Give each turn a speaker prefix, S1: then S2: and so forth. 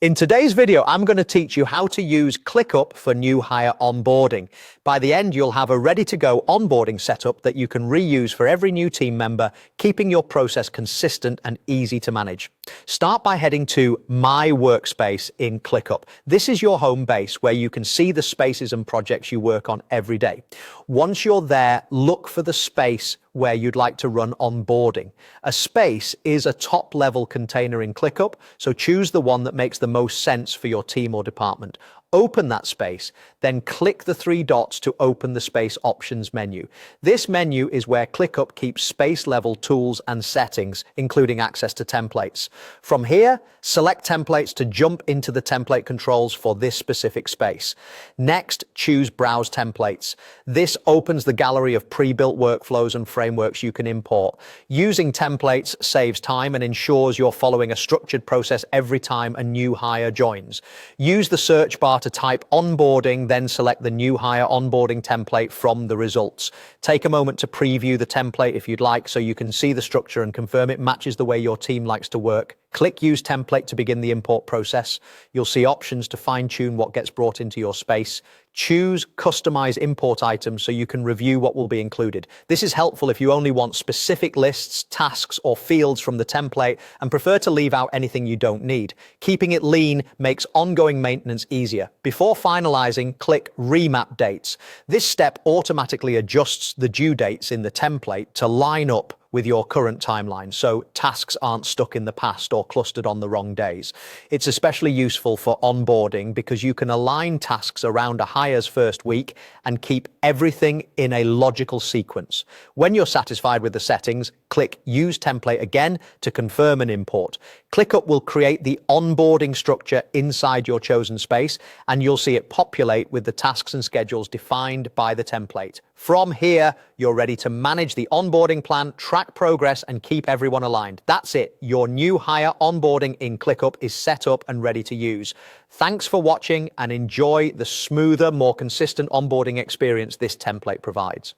S1: In today's video, I'm going to teach you how to use ClickUp for new hire onboarding. By the end, you'll have a ready-to-go onboarding setup that you can reuse for every new team member, keeping your process consistent and easy to manage. Start by heading to My Workspace in ClickUp. This is your home base where you can see the spaces and projects you work on every day. Once you're there, look for the space where you'd like to run onboarding. A space is a top-level container in ClickUp, so choose the one that makes the most sense for your team or department. Open that space, then click the three dots to open the space options menu. This menu is where ClickUp keeps space-level tools and settings, including access to templates. From here, select templates to jump into the template controls for this specific space. Next, choose Browse Templates. This opens the gallery of pre-built workflows and frameworks you can import. Using templates saves time and ensures you're following a structured process every time a new hire joins. Use the search bar to type onboarding, then select the new hire onboarding template from the results. Take a moment to preview the template if you'd like so you can see the structure and confirm it matches the way your team likes to work. Click Use Template to begin the import process. You'll see options to fine-tune what gets brought into your space. Choose Customize Import Items so you can review what will be included. This is helpful if you only want specific lists, tasks, or fields from the template and prefer to leave out anything you don't need. Keeping it lean makes ongoing maintenance easier. Before finalizing, click Remap Dates. This step automatically adjusts the due dates in the template to line up with your current timeline, so tasks aren't stuck in the past or clustered on the wrong days. It's especially useful for onboarding because you can align tasks around a hire's first week and keep everything in a logical sequence. When you're satisfied with the settings, click Use Template again to confirm an import. ClickUp will create the onboarding structure inside your chosen space, and you'll see it populate with the tasks and schedules defined by the template. From here, you're ready to manage the onboarding plan, track progress, and keep everyone aligned. That's it. Your new hire onboarding in ClickUp is set up and ready to use. Thanks for watching and enjoy the smoother, more consistent onboarding experience this template provides.